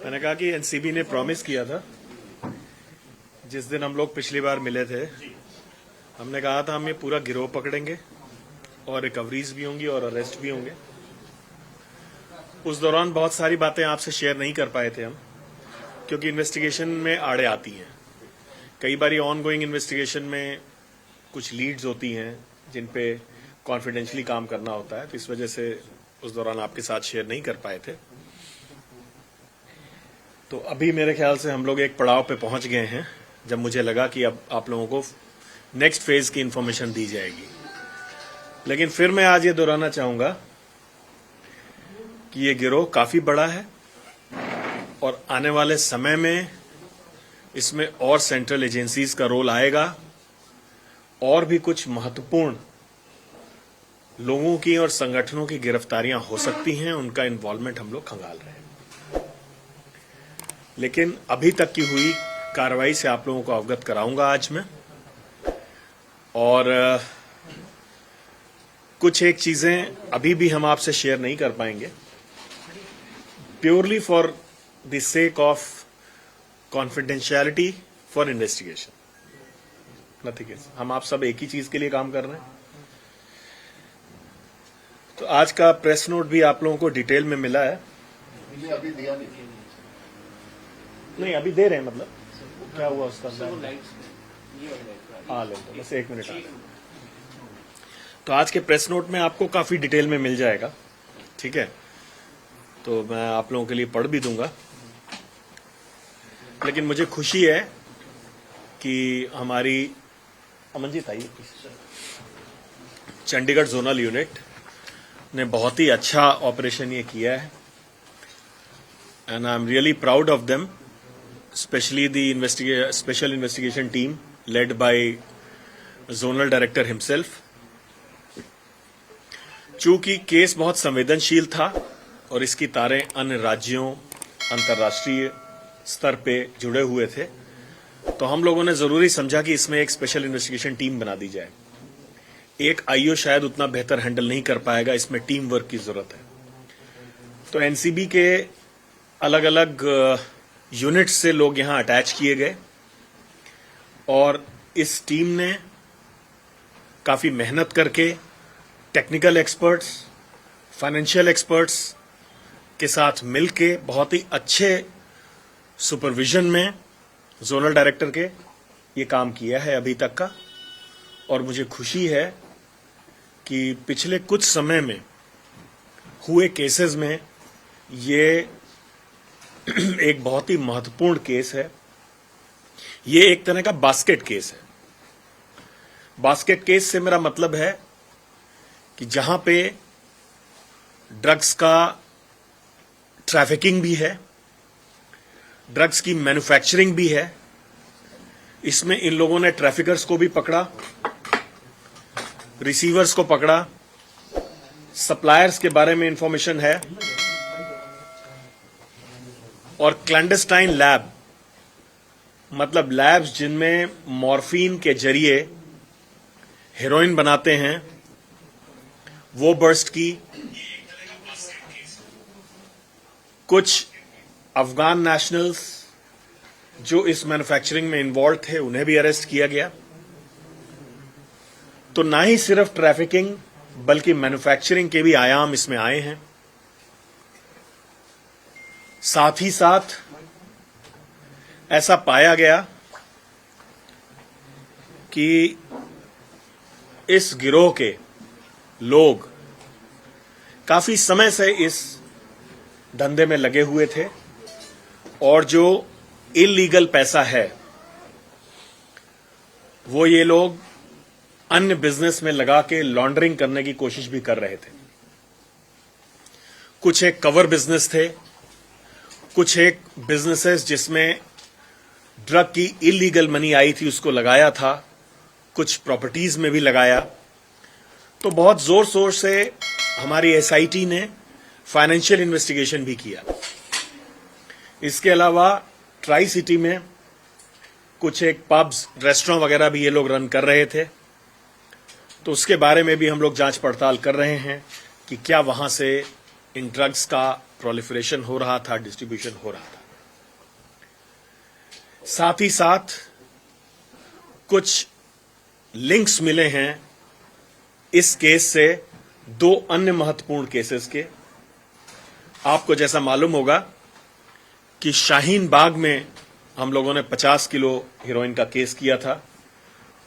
मैंने कहा कि एनसीबी ने प्रॉमिस किया था, जिस दिन हम लोग पिछली बार मिले थे, हमने कहा था हम ये पूरा गिरोह पकड़ेंगे और रिकवरीज भी होंगी और अरेस्ट भी होंगे। उस दौरान बहुत सारी बातें आपसे शेयर नहीं कर पाए थे हम, क्योंकि इन्वेस्टिगेशन में आड़े आती हैं। कई बार ऑन गोइंग इन्वेस्टिगेशन में कुछ लीड्स होती हैं जिन पे कॉन्फिडेंशियली काम करना होता है, तो इस वजह से उस दौरान आपके साथ शेयर नहीं कर पाए थे। तो अभी मेरे ख्याल से हम लोग एक पड़ाव पे पहुंच गए हैं जब मुझे लगा कि अब आप लोगों को नेक्स्ट फेज की इंफॉर्मेशन दी जाएगी। लेकिन फिर मैं आज ये दोहराना चाहूंगा कि ये गिरोह काफी बड़ा है और आने वाले समय में इसमें और सेंट्रल एजेंसीज का रोल आएगा और भी कुछ महत्वपूर्ण लोगों की और संगठनों की गिरफ्तारियां हो सकती हैं, उनका इन्वॉल्वमेंट हम लोग खंगाल रहे हैं। लेकिन अभी तक की हुई कार्रवाई से आप लोगों को अवगत कराऊंगा आज मैं, और कुछ एक चीजें अभी भी हम आपसे शेयर नहीं कर पाएंगे, purely for the sake of confidentiality for investigation, nothing else. हम आप सब एक ही चीज के लिए काम कर रहे हैं। तो आज का प्रेस नोट भी आप लोगों को डिटेल में मिला है। अभी दिया नहीं, अभी दे रहे हैं, मतलब क्या हुआ उसका हाँ ले बस एक मिनट। तो आज के प्रेस नोट में आपको काफी डिटेल में मिल जाएगा, ठीक है? तो मैं आप लोगों के लिए पढ़ भी दूंगा। लेकिन मुझे खुशी है कि हमारी अमनजीत आई चंडीगढ़ जोनल यूनिट ने बहुत ही अच्छा ऑपरेशन ये किया है, and I am really proud of them, especially the special investigation team led by zonal director himself। चूंकि केस बहुत संवेदनशील था और इसकी तारें अन्य राज्यों, अंतर्राष्ट्रीय स्तर पे जुड़े हुए थे, तो हम लोगों ने जरूरी समझा कि इसमें एक स्पेशल इन्वेस्टिगेशन टीम बना दी जाए। एक आईओ शायद उतना बेहतर हैंडल नहीं कर पाएगा, इसमें टीम वर्क की जरूरत है। तो एनसीबी के अलग अलग यूनिट से लोग यहां अटैच किए गए और इस टीम ने काफी मेहनत करके टेक्निकल एक्सपर्ट्स, फाइनेंशियल एक्सपर्ट्स के साथ मिलके बहुत ही अच्छे सुपरविजन में जोनल डायरेक्टर के ये काम किया है अभी तक का। और मुझे खुशी है कि पिछले कुछ समय में हुए केसेस में ये एक बहुत ही महत्वपूर्ण केस है। ये एक तरह का बास्केट केस है। बास्केट केस से मेरा मतलब है कि जहां पे ड्रग्स का ट्रैफिकिंग भी है, ड्रग्स की मैन्युफैक्चरिंग भी है। इसमें इन लोगों ने ट्रैफिकर्स को भी पकड़ा, रिसीवर्स को पकड़ा, सप्लायर्स के बारे में इंफॉर्मेशन है, और क्लैंडस्टाइन लैब, मतलब लैब्स जिनमें मॉर्फिन के जरिए हेरोइन बनाते हैं, वो बर्स्ट की। कुछ अफगान नेशनल्स जो इस मैन्युफैक्चरिंग में इन्वॉल्व थे, उन्हें भी अरेस्ट किया गया। तो ना ही सिर्फ ट्रैफिकिंग बल्कि मैन्युफैक्चरिंग के भी आयाम इसमें आए हैं। साथ ही साथ ऐसा पाया गया कि इस गिरोह के लोग काफी समय से इस धंधे में लगे हुए थे और जो इलीगल पैसा है वो ये लोग अन्य बिजनेस में लगा के लॉन्ड्रिंग करने की कोशिश भी कर रहे थे। कुछ एक कवर बिजनेस थे, कुछ एक बिजनेसेस जिसमें ड्रग की इलीगल मनी आई थी उसको लगाया था, कुछ प्रॉपर्टीज में भी लगाया। तो बहुत जोर शोर से हमारी एसआईटी ने फाइनेंशियल इन्वेस्टिगेशन भी किया। इसके अलावा ट्राई सिटी में कुछ एक पब्स, रेस्टोरेंट वगैरह भी ये लोग रन कर रहे थे, तो उसके बारे में भी हम लोग जांच पड़ताल कर रहे हैं कि क्या वहां से इन ड्रग्स का प्रोलिफरेशन हो रहा था, डिस्ट्रीब्यूशन हो रहा था। साथ ही साथ कुछ लिंक्स मिले हैं इस केस से दो अन्य महत्वपूर्ण केसेस के। आपको जैसा मालूम होगा कि शाहीन बाग में हम लोगों ने 50 किलो हेरोइन का केस किया था।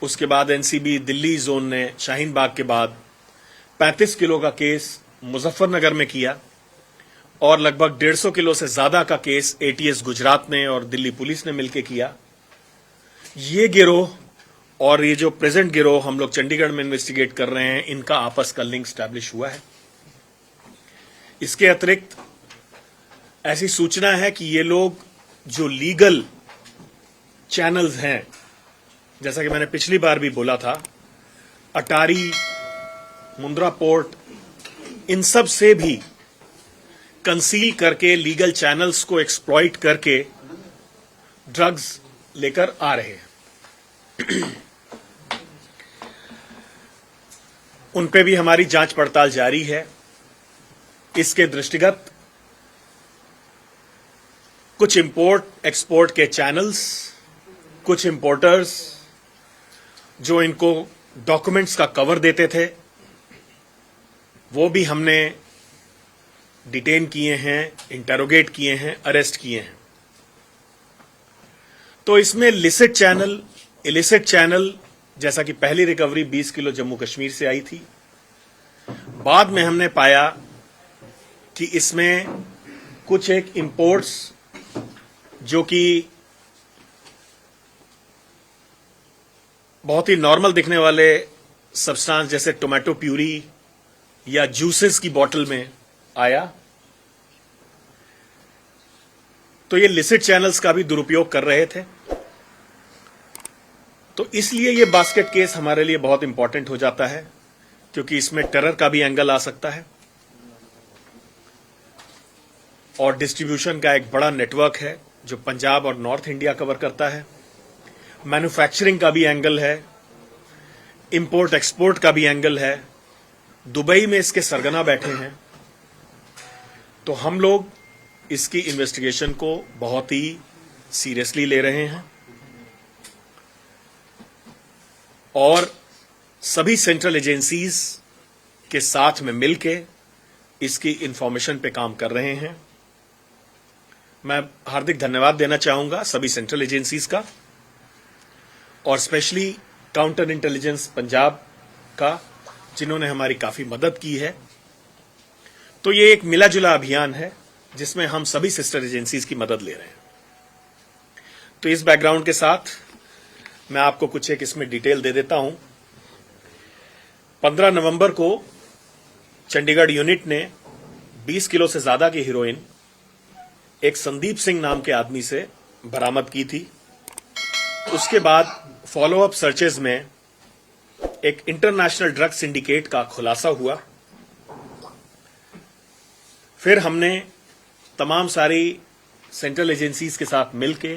उसके बाद एनसीबी दिल्ली जोन ने शाहीन बाग के बाद 35 किलो का केस मुजफ्फरनगर में किया और लगभग 150 किलो से ज्यादा का केस एटीएस गुजरात ने और दिल्ली पुलिस ने मिलकर किया। ये गिरोह और ये जो प्रेजेंट गिरोह हम लोग चंडीगढ़ में इन्वेस्टिगेट कर रहे हैं, इनका आपस का लिंक स्टैब्लिश हुआ है। इसके अतिरिक्त ऐसी सूचना है कि ये लोग जो लीगल चैनल्स हैं, जैसा कि मैंने पिछली बार भी बोला था, अटारी, मुंद्रा पोर्ट, इन सब से भी कंसील करके लीगल चैनल्स को एक्सप्लॉइट करके ड्रग्स लेकर आ रहे हैं। उन पे भी हमारी जांच पड़ताल जारी है। इसके दृष्टिगत कुछ इंपोर्ट एक्सपोर्ट के चैनल्स, कुछ इंपोर्टर्स जो इनको डॉक्यूमेंट्स का कवर देते थे, वो भी हमने डिटेन किए हैं, इंटेरोगेट किए हैं, अरेस्ट किए हैं। तो इसमें लिसिट चैनल, इलिसिट चैनल, जैसा कि पहली रिकवरी 20 किलो जम्मू कश्मीर से आई थी, बाद में हमने पाया कि इसमें कुछ एक इंपोर्ट्स जो कि बहुत ही नॉर्मल दिखने वाले सब्सटेंस जैसे टोमेटो प्यूरी या जूसेस की बोतल में आया, तो ये लिसिट चैनल्स का भी दुरुपयोग कर रहे थे। तो इसलिए ये बास्केट केस हमारे लिए बहुत इंपॉर्टेंट हो जाता है, क्योंकि इसमें टेरर का भी एंगल आ सकता है और डिस्ट्रीब्यूशन का एक बड़ा नेटवर्क है जो पंजाब और नॉर्थ इंडिया कवर करता है। मैन्युफैक्चरिंग का भी एंगल है, इंपोर्ट एक्सपोर्ट का भी एंगल है। दुबई में इसके सरगना बैठे हैं। तो हम लोग इसकी इन्वेस्टिगेशन को बहुत ही सीरियसली ले रहे हैं और सभी सेंट्रल एजेंसीज के साथ में मिलके इसकी इंफॉर्मेशन पे काम कर रहे हैं। मैं हार्दिक धन्यवाद देना चाहूंगा सभी सेंट्रल एजेंसीज का और स्पेशली काउंटर इंटेलिजेंस पंजाब का, जिन्होंने हमारी काफी मदद की है। तो ये एक मिला जुला अभियान है जिसमें हम सभी सिस्टर एजेंसीज की मदद ले रहे हैं। तो इस बैकग्राउंड के साथ मैं आपको कुछ एक इसमें डिटेल दे देता हूं। 15 नवंबर को चंडीगढ़ यूनिट ने 20 किलो से ज्यादा की हीरोइन एक संदीप सिंह नाम के आदमी से बरामद की थी। उसके बाद फॉलोअप सर्चेज में एक इंटरनेशनल ड्रग सिंडिकेट का खुलासा हुआ। फिर हमने तमाम सारी सेंट्रल एजेंसीज के साथ मिलके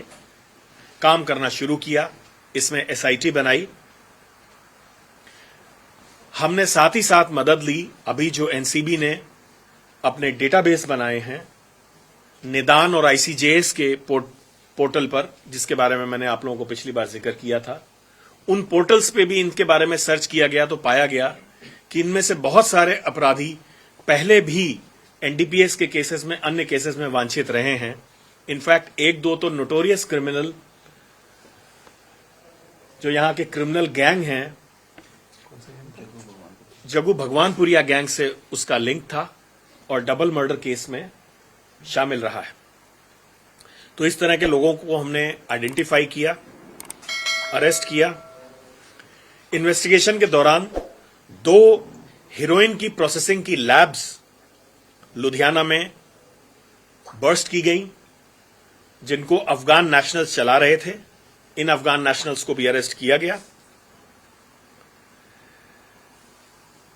काम करना शुरू किया। इसमें एसआईटी बनाई। हमने साथ ही साथ मदद ली, अभी जो एनसीबी ने अपने डेटाबेस बनाए हैं निदान और आईसीजेएस के पोर्टल पर, जिसके बारे में मैंने आप लोगों को पिछली बार जिक्र किया था, उन पोर्टल्स पे भी इनके बारे में सर्च किया गया तो पाया गया कि इनमें से बहुत सारे अपराधी पहले भी एनडीपीएस के केसेस में, अन्य केसेस में वांछित रहे हैं। इनफैक्ट एक दो तो नोटोरियस क्रिमिनल जो यहां के क्रिमिनल गैंग हैं, जग्गू भगवानपुरिया गैंग से उसका लिंक था और डबल मर्डर केस में शामिल रहा है। तो इस तरह के लोगों को हमने आइडेंटिफाई किया, अरेस्ट किया। इन्वेस्टिगेशन के दौरान 2 हीरोइन की प्रोसेसिंग की लैब्स लुधियाना में बर्स्ट की गई, जिनको अफगान नेशनल्स चला रहे थे। इन अफगान नेशनल्स को भी अरेस्ट किया गया।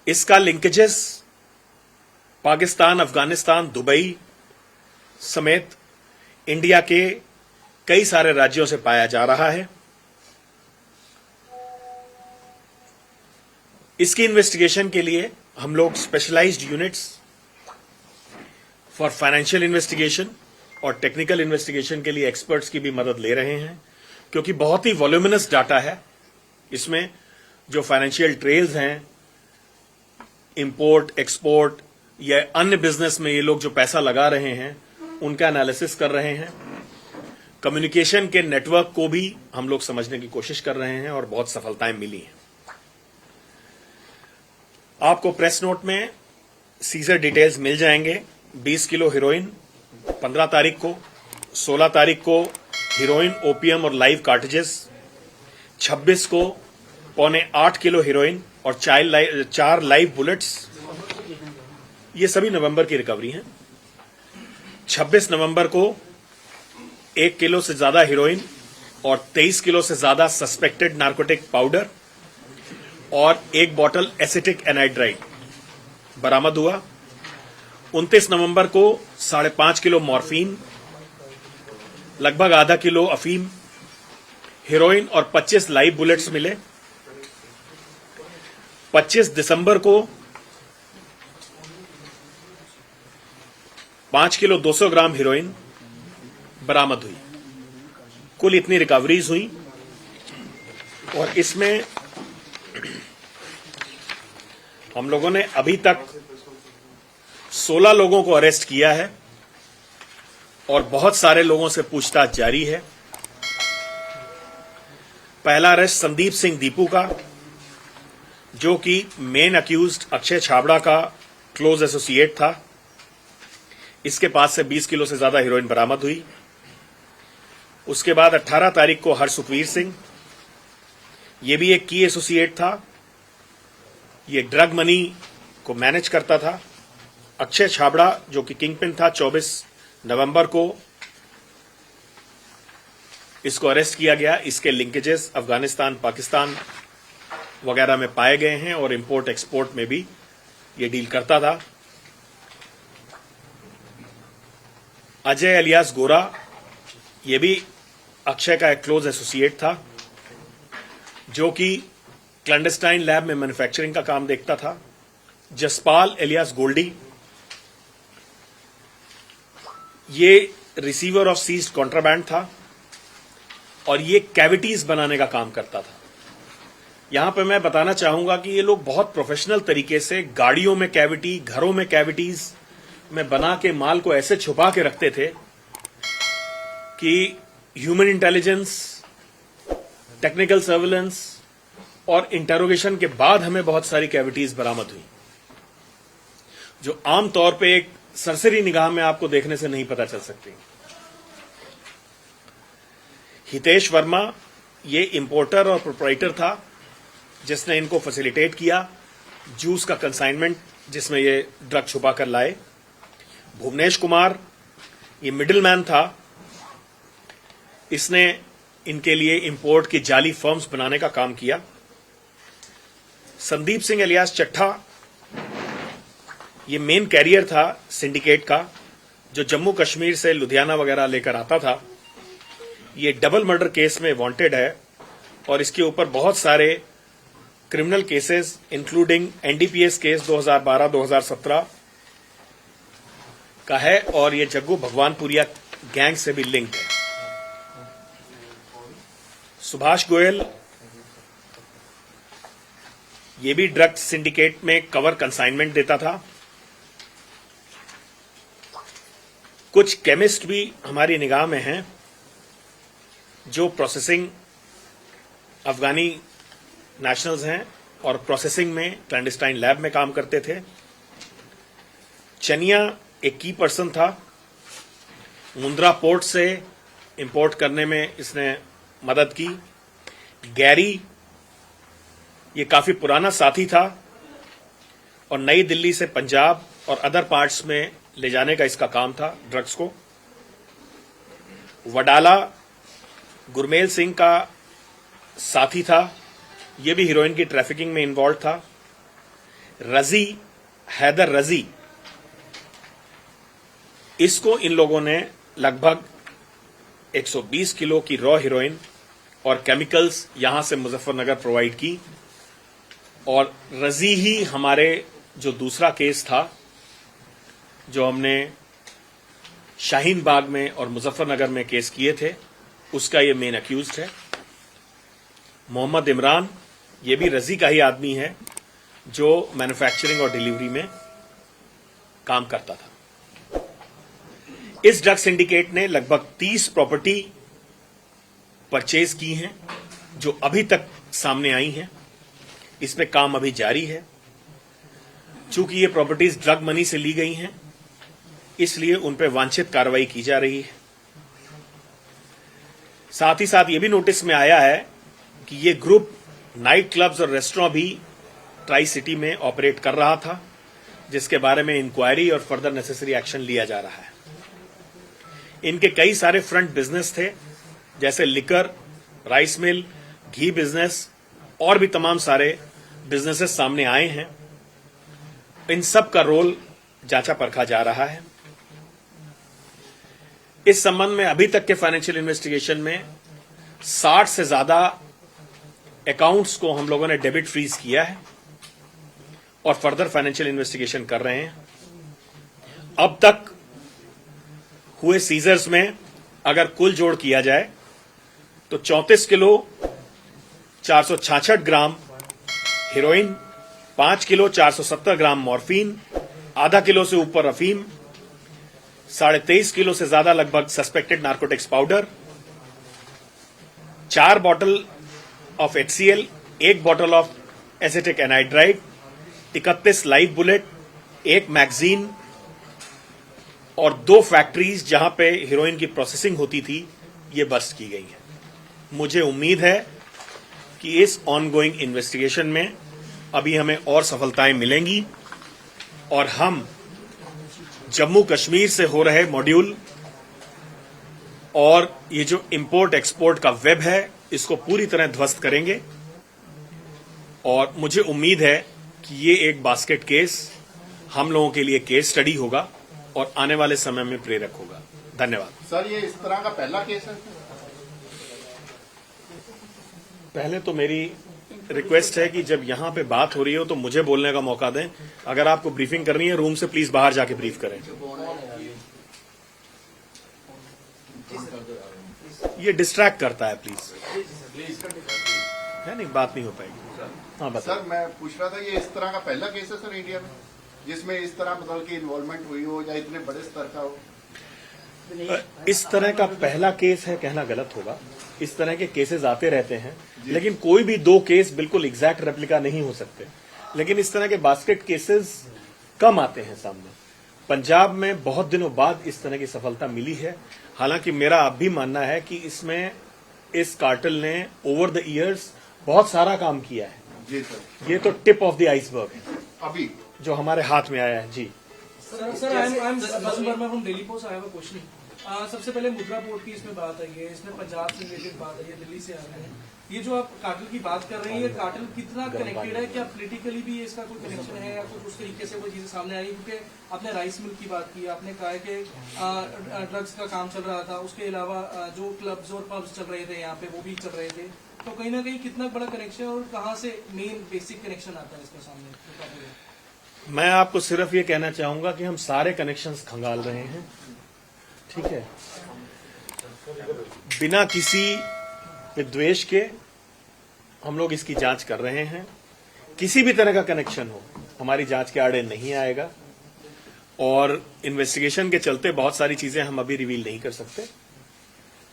इसका लिंकेजेस पाकिस्तान, अफगानिस्तान, दुबई समेत इंडिया के कई सारे राज्यों से पाया जा रहा है। इसकी इन्वेस्टिगेशन के लिए हम लोग specialized units for financial investigation और टेक्निकल इन्वेस्टिगेशन के लिए एक्सपर्ट्स की भी मदद ले रहे हैं। क्योंकि बहुत ही वॉल्यूमिनस डाटा है। इसमें जो फाइनेंशियल ट्रेल्स हैं, इंपोर्ट एक्सपोर्ट या अन्य बिजनेस में ये लोग जो पैसा लगा रहे हैं उनका एनालिसिस कर रहे हैं। कम्युनिकेशन के नेटवर्क को भी हम लोग समझने की कोशिश कर रहे हैं और बहुत सफलताएं मिली हैं। आपको प्रेस नोट में सीजर डिटेल्स मिल जाएंगे। 20 किलो हीरोइन 15 तारीख को, 16 तारीख को हीरोइन, ओपीएम और लाइव कार्ट्रिजेस, 26 को 7.25 किलो हीरोइन और 4 लाइव बुलेट्स। ये सभी नवंबर की रिकवरी हैं। 26 नवंबर को 1 किलो से ज्यादा हीरोइन और 23 किलो से ज्यादा सस्पेक्टेड नार्कोटिक पाउडर और 1 बॉटल एसिटिक एनाइड्राइड बरामद हुआ। 29 नवंबर को 5.5 किलो मॉर्फिन, लगभग आधा किलो अफीम, हीरोइन और 25 लाइव बुलेट्स मिले। 25 दिसंबर को 5 किलो 200 ग्राम हीरोइन बरामद हुई। कुल इतनी रिकवरीज हुई और इसमें हम लोगों ने अभी तक 16 लोगों को अरेस्ट किया है और बहुत सारे लोगों से पूछताछ जारी है। पहला अरेस्ट संदीप सिंह दीपू का, जो कि मेन अक्यूज्ड अक्षय छाबड़ा का क्लोज एसोसिएट था। इसके पास से 20 किलो से ज्यादा हीरोइन बरामद हुई। उसके बाद 18 तारीख को हरसुखवीर सिंह, ये भी एक की एसोसिएट था। ये ड्रग मनी को मैनेज करता था। अक्षय छाबड़ा जो कि किंगपिन था, 24 नवंबर को इसको अरेस्ट किया गया। इसके लिंकेजेस अफगानिस्तान, पाकिस्तान वगैरह में पाए गए हैं और इंपोर्ट एक्सपोर्ट में भी ये डील करता था। अजय अलियास गोरा, ये भी अक्षय का एक क्लोज एसोसिएट था, जो कि क्लैंडस्टाइन लैब में मैन्युफैक्चरिंग का काम देखता था। जसपाल एलियास गोल्डी, ये रिसीवर ऑफ सीज्ड कॉन्ट्राबैंड था और ये कैविटीज बनाने का काम करता था। यहां पे मैं बताना चाहूंगा कि ये लोग बहुत प्रोफेशनल तरीके से गाड़ियों में कैविटी, घरों में कैविटीज में बना के माल को ऐसे छुपा के रखते थे कि ह्यूमन इंटेलिजेंस, टेक्निकल सर्विलेंस और इंटेरोगेशन के बाद हमें बहुत सारी कैविटीज बरामद हुई, जो आमतौर पे एक सरसरी निगाह में आपको देखने से नहीं पता चल सकती। हितेश वर्मा, ये इंपोर्टर और प्रोप्राइटर था जिसने इनको फैसिलिटेट किया, जूस का कंसाइनमेंट जिसमें ये ड्रग छुपा कर लाए। भुवनेश कुमार, ये मिडिलमैन था, इसने इनके लिए इंपोर्ट की जाली फर्म्स बनाने का काम किया। संदीप सिंह एलियास चट्ठा, ये मेन कैरियर था सिंडिकेट का, जो जम्मू कश्मीर से लुधियाना वगैरह लेकर आता था। ये डबल मर्डर केस में वांटेड है और इसके ऊपर बहुत सारे criminal cases including NDPS case 2012-2017 का है और ये जग्गू भगवानपुरिया गैंग से भी लिंक्ड है। सुभाष गोयल, ये भी ड्रग सिंडिकेट में कवर कंसाइनमेंट देता था। कुछ केमिस्ट भी हमारी निगाह में हैं जो प्रोसेसिंग अफगानी नेशनल्स हैं और प्रोसेसिंग में क्लैंडस्टाइन लैब में काम करते थे। चनिया एक की पर्सन था, मुंद्रा पोर्ट से इंपोर्ट करने में इसने मदद की। गैरी, ये काफी पुराना साथी था और नई दिल्ली से पंजाब और अदर पार्ट्स में ले जाने का इसका काम था ड्रग्स को। वडाला गुरमेल सिंह का साथी था, ये भी हीरोइन की ट्रैफिकिंग में इन्वॉल्व था। रजी, हैदर रजी, इसको इन लोगों ने लगभग 120 किलो की रॉ हीरोइन और केमिकल्स यहां से मुजफ्फरनगर प्रोवाइड की। और रजी ही हमारे जो दूसरा केस था जो हमने शाहीन बाग में और मुजफ्फरनगर में केस किए थे, उसका ये मेन अक्यूज्ड है। मोहम्मद इमरान, ये भी रजी का ही आदमी है जो मैन्युफैक्चरिंग और डिलीवरी में काम करता था। इस ड्रग सिंडिकेट ने लगभग 30 प्रॉपर्टी परचेज की हैं जो अभी तक सामने आई हैं। इसमें काम अभी जारी है। चूंकि ये प्रॉपर्टीज ड्रग मनी से ली गई हैं, इसलिए उन पर वांछित कार्रवाई की जा रही है। साथ ही साथ ये भी नोटिस में आया है कि ये ग्रुप नाइट क्लब्स और रेस्टोरेंट भी ट्राई सिटी में ऑपरेट कर रहा था, जिसके बारे में इंक्वायरी और फर्दर नेसेसरी एक्शन लिया जा रहा है। इनके कई सारे फ्रंट बिजनेस थे, जैसे लिकर, राइस मिल, घी बिजनेस और भी तमाम सारे बिजनेसेस सामने आए हैं। इन सब का रोल जांचा परखा जा रहा है। इस संबंध में अभी तक के फाइनेंशियल इन्वेस्टिगेशन में 60 से ज्यादा अकाउंट्स को हम लोगों ने डेबिट फ्रीज किया है और फर्दर फाइनेंशियल इन्वेस्टिगेशन कर रहे हैं। अब तक हुए सीजर्स में अगर कुल जोड़ किया जाए तो 34 किलो 466 ग्राम हेरोइन, 5 किलो 470 ग्राम मॉर्फिन, आधा किलो से ऊपर अफीम, 23.5 किलो से ज्यादा लगभग suspected narcotics powder, 4 bottle of HCl, 1 bottle of acetic anhydride, 31 live bullet, 1 magazine और 2 फैक्ट्रीज जहां पे हीरोइन की प्रोसेसिंग होती थी, ये बस्ट की गई है। मुझे उम्मीद है कि इस ऑनगोइंग इन्वेस्टिगेशन में अभी हमें और सफलताएं मिलेंगी और हम जम्मू कश्मीर से हो रहे मॉड्यूल और ये जो इंपोर्ट एक्सपोर्ट का वेब है, इसको पूरी तरह ध्वस्त करेंगे। और मुझे उम्मीद है कि ये एक बास्केट केस हम लोगों के लिए केस स्टडी होगा और आने वाले समय में प्रेरक होगा। धन्यवाद। सर, ये इस तरह का पहला केस है? पहले तो मेरी रिक्वेस्ट है कि जब यहां पे बात हो रही हो तो मुझे बोलने का मौका दें। अगर आपको ब्रीफिंग करनी है रूम से प्लीज बाहर जाके ब्रीफ करें। ये डिस्ट्रैक्ट करता है, प्लीज। है नहीं, बात नहीं हो पाएगी। हाँ बता। सर, मैं पूछ रहा था, ये इस तरह का पहला केस है सर इंडिया में जिसमें इस तरह मतलब की इन्वॉल्वमेंट हुई हो या इतने बड़े स्तर का हो? इस तरह का पहला केस है कहना गलत होगा। इस तरह के केसेस आते रहते हैं, लेकिन कोई भी 2 केस बिल्कुल एग्जैक्ट रेप्लिका नहीं हो सकते। लेकिन इस तरह के बास्केट केसेस कम आते हैं सामने। पंजाब में बहुत दिनों बाद इस तरह की सफलता मिली है। हालांकि मेरा अब भी मानना है कि इसमें इस कार्टेल ने ओवर द ईयर्स बहुत सारा काम किया है। जी सर। ये तो टिप ऑफ द आइसबर्ग है अभी जो हमारे हाथ में आया है। जी sir, I am Basant Varma from daily post. I have a question. सबसे पहले मुद्रा पोर्ट की इसमें बात आई है, इसमें पंजाब से रिलेटेड बात आई है, दिल्ली से आ रहे हैं। ये जो आप कार्टेल की बात कर रहे हैं, ये कार्टेल कितना कनेक्टेड है? क्या पॉलिटिकली भी इसका कोई कनेक्शन है या कुछ उस तरीके से कोई चीजें सामने आई? क्योंकि आपने राइस मिल की बात की, आपने कहा है कि ड्रग्स का काम चल रहा था, उसके अलावा जो क्लब्स और पब्स चल रहे थे यहाँ पे वो भी चल रहे थे। तो कहीं ना कहीं कितना बड़ा कनेक्शन और कहाँ से मेन बेसिक कनेक्शन आता है इसके सामने? मैं आपको सिर्फ ये कहना चाहूंगा कि हम सारे कनेक्शंस खंगाल रहे हैं, ठीक है, बिना किसी विद्वेष के हम लोग इसकी जांच कर रहे हैं। किसी भी तरह का कनेक्शन हो हमारी जांच के आड़े नहीं आएगा और इन्वेस्टिगेशन के चलते बहुत सारी चीजें हम अभी रिवील नहीं कर सकते,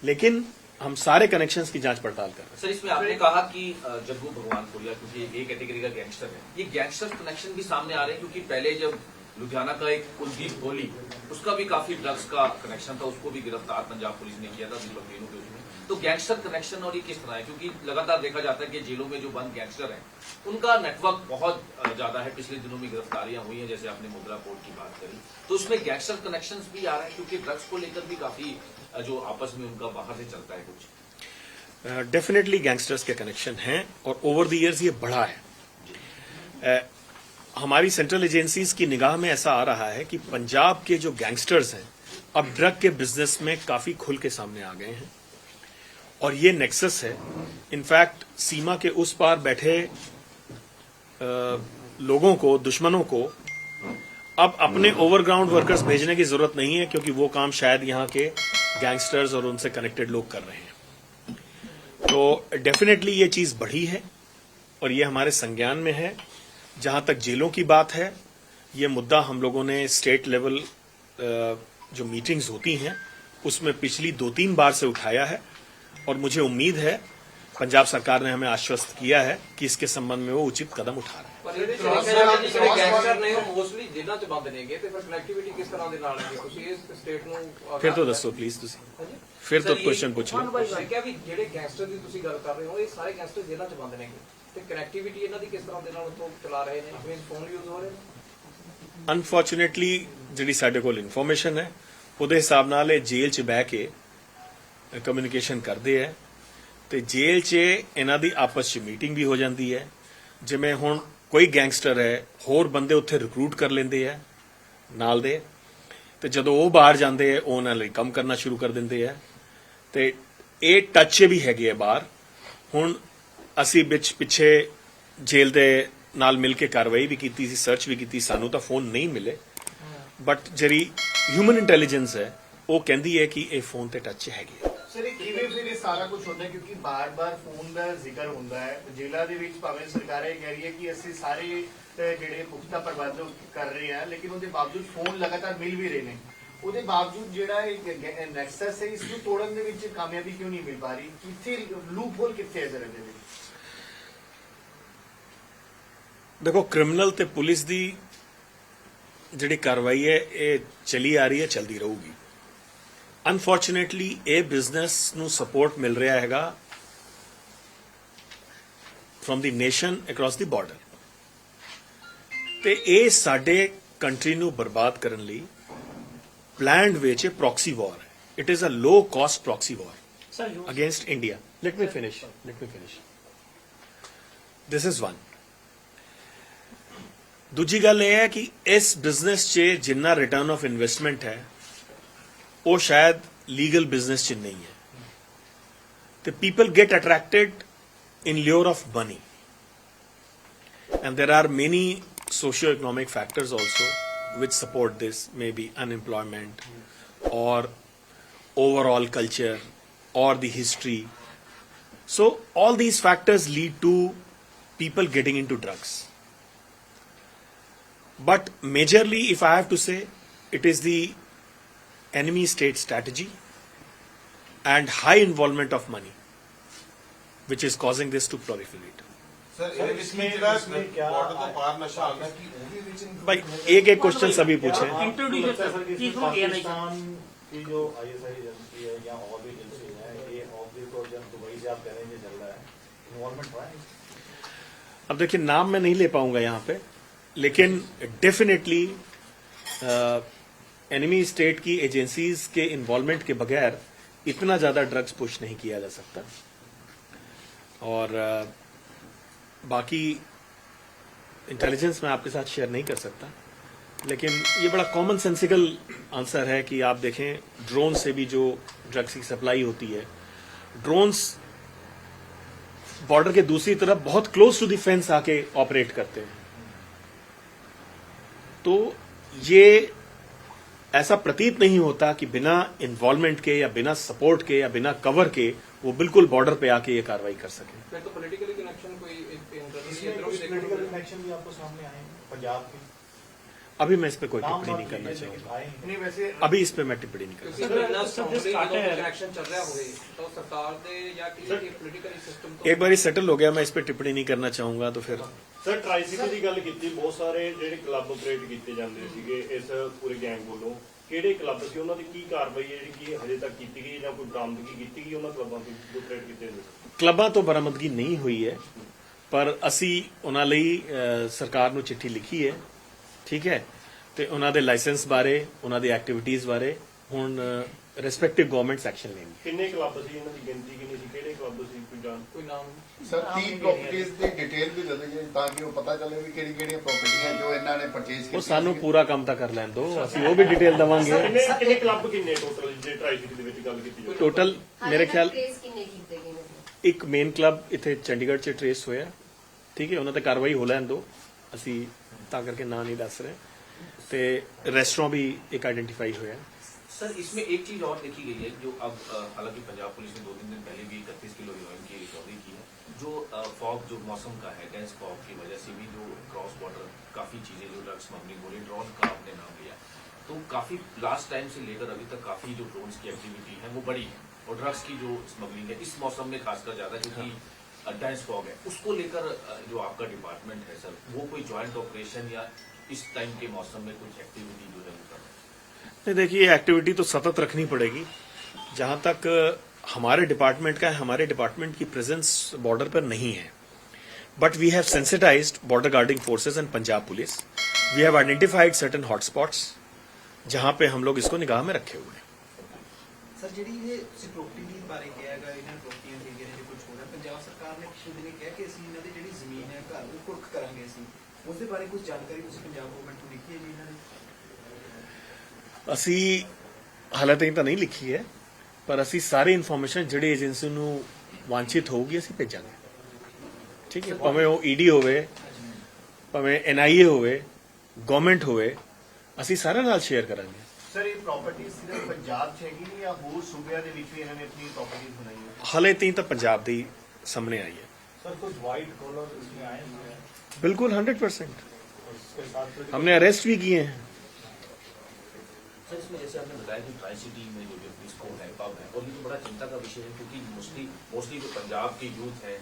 लेकिन हम सारे कनेक्शंस की जांच पड़ताल कर रहे हैं। सर, इसमें आपने कहा कि जग्गू भगवानपुरिया क्योंकि एक कैटेगरी का गैंगस्टर है, ये गैंगस्टर कनेक्शन भी सामने आ रहे हैं क्योंकि पहले जब लुधियाना का एक कुलदीप कोहली, उसका भी काफी ड्रग्स का कनेक्शन था, उसको भी गिरफ्तार पंजाब पुलिस ने किया था दीपक रेणु के उसमें। तो गैंगस्टर कनेक्शन और ये किस तरह है? क्योंकि लगातार देखा जाता है कि जेलों में जो बंद गैंगस्टर हैं उनका नेटवर्क बहुत ज्यादा है। पिछले दिनों में गिरफ्तारियां हुई हैं, जैसे आपने मुद्रा पोर्ट की बात करी, तो उसमें गैंगस्टर कनेक्शंस भी आ रहे हैं क्योंकि ड्रग्स को लेकर भी काफी जो आपस में उनका बाहर से चलता है कुछ। डेफिनेटली गैंगस्टर्स के कनेक्शन हैं और ओवर द इयर्स ये बढ़ा है। हमारी सेंट्रल एजेंसीज की निगाह में ऐसा आ रहा है कि पंजाब के जो गैंगस्टर्स हैं अब ड्रग के बिजनेस में काफी खुल के सामने आ गए हैं और ये नेक्सस है। इनफैक्ट सीमा के उस पार बैठे लोगों को, दुश्मनों को अब अपने ओवरग्राउंड वर्कर्स भेजने की जरूरत नहीं है, क्योंकि वो काम शायद यहाँ के गैंगस्टर्स और उनसे कनेक्टेड लोग कर रहे हैं। तो डेफिनेटली ये चीज बढ़ी है और ये हमारे संज्ञान में है। जहां तक जेलों की बात है, ये मुद्दा हम लोगों ने स्टेट लेवल जो मीटिंग्स होती हैं उसमें पिछली 2-3 बार से उठाया है और मुझे उम्मीद है पंजाब सरकार ने हमें आश्वस्त किया है कि इसके संबंध में वो उचित कदम उठा रहे हैं। ਪਰ ਜਿਹੜੇ ਗੈਂਗਸਟਰ ਨੇ ਉਹ ਮੋਸਟਲੀ ਜੇਲ੍ਹਾਂ 'ਚ ਬੰਦ ਨੇਗੇ ਤੇ ਫਿਰ ਕਨੈਕਟੀਵਿਟੀ ਕਿਸ ਤਰ੍ਹਾਂ ਦੇ ਨਾਲ ਹੈਗੀ ਤੁਸੀਂ ਇਸ ਸਟੇਟ ਨੂੰ ਫਿਰ ਤੋਂ ਦੱਸੋ ਪਲੀਜ਼ ਤੁਸੀਂ ਫਿਰ ਤੋਂ ਕੁਐਸਚਨ ਪੁੱਛ ਲਓ। ਮੈਂ ਕਿਹਾ ਵੀ ਜਿਹੜੇ ਗੈਂਗਸਟਰ ਦੀ ਤੁਸੀਂ ਗੱਲ ਕਰ ਰਹੇ ਹੋ ਇਹ ਸਾਰੇ ਗੈਂਗਸਟਰ ਜੇਲ੍ਹਾਂ 'ਚ ਬੰਦ ਨੇਗੇ ਤੇ ਕਨੈਕਟੀਵਿਟੀ ਇਹਨਾਂ ਦੀ ਕਿਸ ਤਰ੍ਹਾਂ ਦੇ ਨਾਲ ਉੱਥੋਂ ਚਲਾ ਰਹੇ ਨੇ ਜਿਵੇਂ ਫੋਨ ਯੂਜ਼ ਹੋ ਰਹੇ ਨੇ। ਅਨਫੋਰਚੂਨੇਟਲੀ ਜਿਹੜੀ ਸਾਡੇ ਕੋਲ ਇਨਫੋਰਮੇਸ਼ਨ ਹੈ ਉਹਦੇ ਹਿਸਾਬ ਨਾਲ ਇਹ ਜੇਲ੍ਹ 'ਚ ਬਹਿ ਕੇ ਕਮਿਊਨੀਕੇਸ਼ਨ ਕਰਦੇ ਹੈ ਤੇ ਜੇਲ੍ਹ 'ਚ ਇਹਨਾਂ ਦੀ ਆਪਸ 'ਚ ਮੀਟਿੰਗ ਵੀ ਹੋ ਜਾਂਦੀ ਹੈ। ਜਿਵੇਂ ਹੁਣ ਕੋਈ ਗੈਂਗਸਟਰ ਹੈ ਹੋਰ ਬੰਦੇ ਉੱਥੇ ਰਿਕਰੂਟ ਕਰ ਲੈਂਦੇ ਆ ਨਾਲ ਦੇ ਤੇ ਜਦੋਂ ਉਹ ਬਾਹਰ ਜਾਂਦੇ ਆ ਉਹ ਉਹਨਾਂ ਲਈ ਕੰਮ ਕਰਨਾ ਸ਼ੁਰੂ ਕਰ ਦਿੰਦੇ ਆ ਤੇ ਇਹ ਟੱਚ ਵੀ ਹੈਗੇ ਆ ਬਾਹਰ। ਹੁਣ ਅਸੀਂ ਵਿੱਚ ਪਿੱਛੇ ਜੇਲ੍ਹ ਦੇ ਨਾਲ ਮਿਲ ਕੇ ਕਾਰਵਾਈ ਵੀ ਕੀਤੀ ਸੀ, ਸਰਚ ਵੀ ਕੀਤੀ, ਸਾਨੂੰ ਤਾਂ ਫੋਨ ਨਹੀਂ ਮਿਲੇ ਬਟ ਜਿਹੜੀ ਹਿਊਮਨ ਇੰਟੈਲੀਜੈਂਸ ਹੈ ਉਹ ਕਹਿੰਦੀ ਹੈ ਕਿ ਇਹ ਫੋਨ ਤੇ ਟੱਚ ਹੈਗੇ ਆ। ਸਰ ਇਹ ਕਿਵੇਂ ਫਿਰ ਇਹ ਸਾਰਾ ਕੁਝ ਹੁੰਦਾ ਹੈ? ਕਿਉਂਕਿ ਬਾਰ-ਬਾਰ ਫੋਨ ਦਾ ਜ਼ਿਕਰ ਹੁੰਦਾ ਹੈ ਜੇਲ੍ਹਾਂ ਦੇ ਵਿੱਚ, ਭਾਵੇਂ ਸਰਕਾਰ ਇਹ ਕਹਿ ਰਹੀ ਹੈ ਕਿ ਅਸੀਂ ਸਾਰੇ ਜਿਹੜੇ ਪੁਖਤਾ ਪ੍ਰਬੰਧ ਕਰ ਰਹੇ ਹਾਂ ਲੇਕਿਨ ਉਹਦੇ ਬਾਵਜੂਦ ਫੋਨ ਲਗਾਤਾਰ ਮਿਲ ਵੀ ਰਹੇ ਨੇ। ਉਹਦੇ ਬਾਵਜੂਦ ਜਿਹੜਾ ਇਹ ਨੈਕਸਸ ਹੈ ਇਸ ਨੂੰ ਤੋੜਨ ਦੇ ਵਿੱਚ ਕਾਮਯਾਬੀ ਕਿਉਂ ਨਹੀਂ ਮਿਲ ਪਾ ਰਹੀ? ਕਿੱਥੇ ਲੂਪ ਹੋਲ ਕਿੱਥੇ ਹੈ ਜ਼ਰਾ ਇਹਦੇ ਵਿੱਚ? ਦੇਖੋ ਕ੍ਰਿਮੀਨਲ ਤੇ ਪੁਲਿਸ ਦੀ ਜਿਹੜੀ ਕਾਰਵਾਈ ਹੈ ਇਹ ਚਲੀ ਆ ਰਹੀ ਹੈ, ਚਲਦੀ ਰਹੂਗੀ। ਅਨਫੋਰਚੂਨੇਟਲੀ ਇਹ ਬਿਜ਼ਨਸ ਨੂੰ ਸਪੋਰਟ ਮਿਲ ਰਿਹਾ ਹੈਗਾ ਫਰਮ ਦੀ ਨੇਸ਼ਨ ਅਕ੍ਰੋਸ ਦੀ ਬਾਰਡਰ ਤੇ ਇਹ ਸਾਡੇ ਕੰਟਰੀ ਨੂੰ ਬਰਬਾਦ ਕਰਨ ਲਈ ਪਲਾਨਡ ਵਿੱਚ ਪ੍ਰੋਕਸੀ ਵਾਰ ਹੈ। It is a low cost proxy war against India. Let me finish this is one. ਦੂਜੀ ਗੱਲ ਇਹ ਹੈ ਕਿ ਇਸ ਬਿਜ਼ਨਸ 'ਚ ਜਿੰਨਾ ਰਿਟਰਨ ਆਫ ਇਨਵੈਸਟਮੈਂਟ ਹੈ ਉਹ ਸ਼ਾਇਦ ਲੀਗਲ ਬਿਜ਼ਨਸ 'ਚ ਨਹੀਂ ਹੈ ਤੇ people get attracted in lure of money and there are many socio-economic factors also which support this, maybe unemployment or overall culture or the history. So all these factors lead to people getting into drugs. But majorly, if I have to say, it is the enemy state strategy and high involvement of money which is causing this to proliferate. Sir इसमें border तो पार नशा आ गया कि वो भी विच भाई एक एक क्वेश्चन सभी पूछे। पाकिस्तान की जो ISI एजेंसी है या और भी एजेंसी है ये ऑफ द कोर्ट जब दुबई से आप कह रहे हैं ये चल रहा है, इन्वॉल्वमेंट हुआ है? अब देखिए नाम मैं नहीं ले पाऊंगा यहाँ पे, लेकिन डेफिनेटली एनिमी स्टेट की एजेंसीज के इन्वॉल्वमेंट के बगैर इतना ज्यादा ड्रग्स पुश नहीं किया जा सकता। और बाकी इंटेलिजेंस मैं आपके साथ शेयर नहीं कर सकता, लेकिन ये बड़ा कॉमन सेंसिकल आंसर है कि आप देखें ड्रोन से भी जो ड्रग्स की सप्लाई होती है, ड्रोन्स बॉर्डर के दूसरी तरफ बहुत क्लोज टू द फेंस आके ऑपरेट करते हैं। तो ये ऐसा प्रतीत नहीं होता कि बिना इन्वॉल्वमेंट के या बिना सपोर्ट के या बिना कवर के वो बिल्कुल बॉर्डर पे आके ये कार्रवाई कर सके। फिर तो पॉलिटिकली कनेक्शन कोई इसमें कुछ पॉलिटिकल कनेक्शन भी आपको सामने आए हैं पंजाब के? अभी मैं इस पे कोई टिप्पणी नहीं करना चाहूंगा। ਨਹੀਂ ਵੈਸੇ अभी इस पे मैं टिप्पणी नहीं करना क्योंकि कनेक्शन चल रहा होवे तो सरकार दे या किसी पॉलिटिकल सिस्टम चाहूंगा। एक बार सेटल हो गया, मैं इस पे टिप्पणी नहीं करना चाहूंगा तो फिर ਸਰ ਟ੍ਰਾਈਸਿਕਲ ਦੀ ਗੱਲ ਕੀਤੀ, ਬਹੁਤ ਸਾਰੇ ਜਿਹੜੇ ਕਲੱਬ ਆਪਰੇਟ ਕੀਤੇ ਜਾਂਦੇ ਸੀਗੇ ਇਸ ਪੂਰੇ ਗੈਂਗ ਵੱਲੋਂ, ਕਿਹੜੇ ਕਲੱਬ ਸੀ, ਉਹਨਾਂ ਦੀ ਕੀ ਕਾਰਵਾਈ ਹੈ ਜਿਹੜੀ ਕਿ ਹਜੇ ਤੱਕ ਕੀਤੀ ਗਈ ਜਾਂ ਕੋਈ ਬਰਾਮਦਗੀ ਕੀਤੀ ਗਈ ਉਹਨਾਂ ਕਲੱਬਾਂ ਤੋਂ ਜੋ ਆਪਰੇਟ ਕੀਤੇ ਜਾਂਦੇ ਸੀ? ਕਲੱਬਾਂ ਤੋਂ ਬਰਾਮਦਗੀ ਨਹੀਂ ਹੋਈ ਹੈ, ਪਰ ਅਸੀਂ ਉਹਨਾਂ ਲਈ ਸਰਕਾਰ ਨੂੰ ਚਿੱਠੀ ਲਿਖੀ ਹੈ, ਠੀਕ ਹੈ, ਤੇ ਉਹਨਾਂ ਦੇ ਲਾਇਸੈਂਸ ਬਾਰੇ, ਉਹਨਾਂ ਦੀ ਐਕਟੀਵਿਟੀਜ਼ ਬਾਰੇ ਹੁਣ ਰਿਸਪੈਕਟਿਵ ਗਵਰਨਮੈਂਟਸ ਐਕਸ਼ਨ ਲੈਣਗੇ। ਕਿੰਨੇ ਕਲੱਬ ਸੀ, ਇਹਨਾਂ ਦੀ ਗਿਣਤੀ ਕਿੰਨੀ ਸੀ, ਕਿਹੜੇ ਕਲੱਬ ਸੀ, ਕੋਈ ਜਾਣ? कोई नाम ਸਰ 30 ਪ੍ਰਾਪਰਟੀਆਂ ਦੀ ਡਿਟੇਲ ਵੀ ਦੇ ਦਿਓ ਤਾਂ ਕਿ ਉਹ ਪਤਾ ਚੱਲੇ ਵੀ ਕਿਹੜੀ ਕਿਹੜੀਆਂ ਪ੍ਰਾਪਰਟੀਆਂ ਜੋ ਇਹਨਾਂ ਨੇ ਪਰਚੇਜ਼ ਕੀਤੀਆਂ। ਉਹ ਸਾਨੂੰ ਪੂਰਾ ਕੰਮ ਤਾਂ ਕਰ ਲੈਣ ਦਿਓ, ਅਸੀਂ ਉਹ ਵੀ ਡਿਟੇਲ ਦਵਾਂਗੇ। ਕਿੰਨੇ ਕਲੱਬ ਕਿੰਨੇ ਟੋਟਲ ਜੇ ਟ੍ਰਾਈਸਿਕਲ ਦੇ ਵਿੱਚ ਗੱਲ ਕੀਤੀ ਜਾਵੇ? ਟੋਟਲ ਮੇਰੇ ਖਿਆਲ ਟ੍ਰੇਸ ਕਿੰਨੇ ਕੀਤੇ ਗਏ ਨੇ? ਇੱਕ ਮੇਨ ਕਲੱਬ ਇੱਥੇ ਚੰਡੀਗੜ੍ਹ 'ਚ ਟ੍ਰੇਸ ਹੋਇਆ, ਠੀਕ ਹੈ, ਉਹਨਾਂ ਤੇ ਕਾਰਵਾਈ ਹੋ ਲੈਣ ਦਿਓ, ਅਸੀਂ ਤਾਂ ਕਰਕੇ ਨਾਂ ਨਹੀਂ ਦੱਸ ਰਹੇ। ਤੇ ਰੈਸਟੋਰੈਂਟ ਵੀ ਇੱਕ ਆਈਡੈਂਟੀਫਾਈ ਹੋਇਆ, सर इसमें एक चीज और देखी गई है जो अब हालांकि पंजाब पुलिस ने 2-3 दिन पहले भी 31 किलो हेरोइन की रिकवरी की है। जो फॉग जो मौसम का है, डेंस फॉग की वजह से भी जो क्रॉस बॉर्डर काफी चीजें जो ड्रग स्मगलिंग हो रही, ड्रोन का आपने नाम लिया, तो काफी लास्ट टाइम से लेकर अभी तक काफी जो ड्रोन्स की एक्टिविटी है वो बढ़ी है, और ड्रग्स की जो स्मगलिंग है इस मौसम में खासकर ज्यादा, क्योंकि डेंस फॉग है, उसको लेकर जो आपका डिपार्टमेंट है सर, वो कोई ज्वाइंट ऑपरेशन या इस टाइम के मौसम में कुछ एक्टिविटी जो है वो कर रहे हैं? नहीं, देखिए एक्टिविटी तो सतत रखनी पड़ेगी। जहां तक हमारे डिपार्टमेंट का है, हमारे डिपार्टमेंट की प्रेजेंस बॉर्डर पर नहीं है, but we have sensitized border guarding forces and Punjab police. We have identified certain hotspots जहां पे हम लोग इसको निगाह में रखे हुए हैं। ਸਰ ਜਿਹੜੀ ਇਹ ਸਿਕਿਉਰਿਟੀ ਦੀ ਬਾਰੇ ਕਿਹਾ ਹੈਗਾ, ਇਹਨਾਂ ਪ੍ਰੋਪਰਟੀਆਂ ਜਿਹੜੀਆਂ ਨੇ ਕੁਝ ਹੋ ਰਿਹਾ, ਪੰਜਾਬ ਸਰਕਾਰ ਨੇ ਪਿਛਲੇ ਦਿਨੇ ਕਿਹਾ ਕਿ ਅਸੀਂ ਇਹਨਾਂ ਦੀ ਜਿਹੜੀ ਜ਼ਮੀਨ ਹੈ ਘਰ ਉਹ ਕੁਰਕ ਕਰਾਂਗੇ ਅਸੀਂ, ਉਸ ਦੇ ਬਾਰੇ ਕੁਝ ਜਾਣਕਾਰੀ ਤੁਸੀਂ ਪੰਜਾਬ ਗਵਰਨਮੈਂਟ ਨੂੰ ਲਿਖੀ ਹੈ ਜੀ ਇਹਨਾਂ ਨੇ? ਅਸੀਂ ਹਾਲੇ ਤੱਕ ਤਾਂ ਨਹੀਂ ਲਿਖੀ ਹੈ, ਪਰ ਅਸੀਂ ਸਾਰੀ ਇਨਫੋਰਮੇਸ਼ਨ ਜਿਹੜੀ ਏਜੰਸੀ ਨੂੰ ਵਾਂਛਿਤ ਹੋਊਗੀ ਅਸੀਂ ਭੇਜਾਂਗੇ। ਠੀਕ ਹੈ, ਭਾਵੇਂ ਉਹ ਈਡੀ ਹੋਵੇ, ਭਾਵੇਂ ਐਨਆਈਏ ਹੋਵੇ, ਗਵਰਨਮੈਂਟ ਹੋਵੇ, ਅਸੀਂ ਸਾਰਿਆਂ ਨਾਲ ਸ਼ੇਅਰ ਕਰਾਂਗੇ। ਸਰ ਇਹ ਪ੍ਰਾਪਰਟੀ ਸਿਰਫ ਪੰਜਾਬ 'ਚ ਹੈਗੀ ਨੇ ਜਾਂ ਹੋਰ ਸੂਬਿਆਂ ਦੇ ਵਿੱਚ ਵੀ ਇਹਨਾਂ ਨੇ ਆਪਣੀ ਪ੍ਰਾਪਰਟੀ ਬਣਾਈ ਹੈ? ਹਾਲੇ ਤੱਕ ਤਾਂ ਪੰਜਾਬ ਦੀ ਸਾਹਮਣੇ आई है। सर कुछ व्हाइट कॉलर इसमें आए हैं बिल्कुल 100%। उसके साथ फिर हमने अरेस्ट भी किए हैं। सर इसमें जैसे आपने बताया कि ट्राई सिटी में जो डिस्को है, पब है, और ये तो बड़ा चिंता का विषय है, क्योंकि मोस्टली जो पंजाब की यूथ है,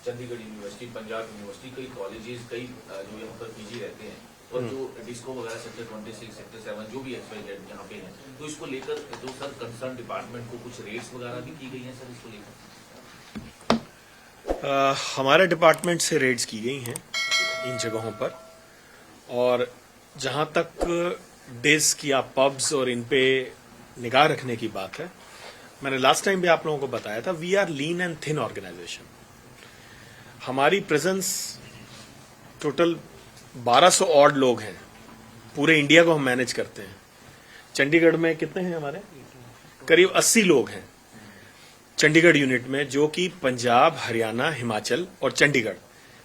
चंडीगढ़ यूनिवर्सिटी, पंजाब यूनिवर्सिटी, कई कॉलेजेस, कई जो यहाँ पर पीजी रहते हैं, और जो डिस्को वगैरह सेक्टर 26, सेक्टर 7 जो भी XYZ यहाँ पे है, तो इसको लेकर जो सर कंसर्न डिपार्टमेंट को कुछ रेड्स वगैरह भी की गई हैं सर इसको लेकर? हमारे डिपार्टमेंट से रेड्स की गई हैं इन जगहों पर, और जहां तक डिस्क या पब्स और इन पे निगाह रखने की बात है, मैंने लास्ट टाइम भी आप लोगों को बताया था, we are lean and thin organization. हमारी प्रेजेंस टोटल 1200 ऑड लोग हैं, पूरे इंडिया को हम मैनेज करते हैं। चंडीगढ़ में कितने हैं हमारे? करीब 80 लोग हैं चंडीगढ़ यूनिट में, जो कि पंजाब, हरियाणा, हिमाचल और चंडीगढ़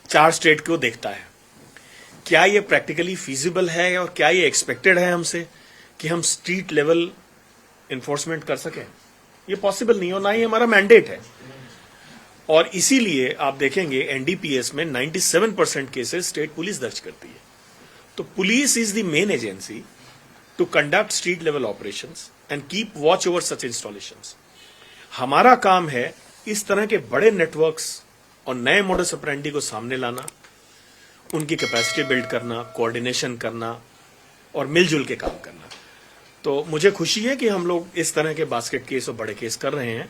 4 स्टेट को देखता है। क्या ये प्रैक्टिकली फीजिबल है और क्या ये एक्सपेक्टेड है हमसे कि हम स्ट्रीट लेवल इन्फोर्समेंट कर सकें? ये पॉसिबल नहीं, और ना ही हमारा मैंडेट है। और इसीलिए आप देखेंगे एनडीपीएस में 97% केसेस स्टेट पुलिस दर्ज करती है। तो police is the main agency to conduct street level operations and keep watch over such installations. हमारा काम है इस तरह के बड़े नेटवर्क्स और नए मॉडस ऑपरेंडी को सामने लाना, उनकी कैपेसिटी बिल्ड करना, कोऑर्डिनेशन करना और मिलजुल के काम करना। तो मुझे खुशी है कि हम लोग इस तरह के बास्केट केस और बड़े केस कर रहे हैं,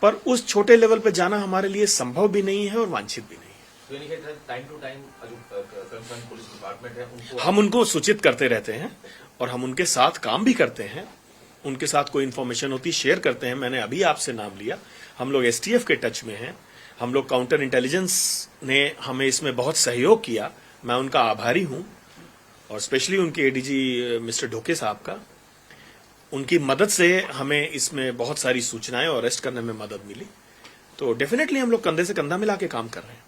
पर उस छोटे लेवल पे जाना हमारे लिए संभव भी नहीं है और वांछित भी नहीं है। तो यानी कि टाइम टू टाइम जो कंसर्न पुलिस डिपार्टमेंट है उनको हम उनको सूचित करते रहते हैं और हम उनके साथ काम भी करते हैं, उनके साथ कोई इन्फॉर्मेशन होती शेयर करते हैं। मैंने अभी आपसे नाम लिया, हम लोग एसटीएफ के टच में हैं, हम लोग काउंटर इंटेलिजेंस ने हमें इसमें बहुत सहयोग किया, मैं उनका आभारी हूं, और स्पेशली उनके एडीजी मिस्टर ढोके साहब का। उनकी मदद से हमें इसमें बहुत सारी सूचनाएं और अरेस्ट करने में मदद मिली। तो डेफिनेटली हम लोग कंधे से कंधा मिला के काम कर रहे हैं।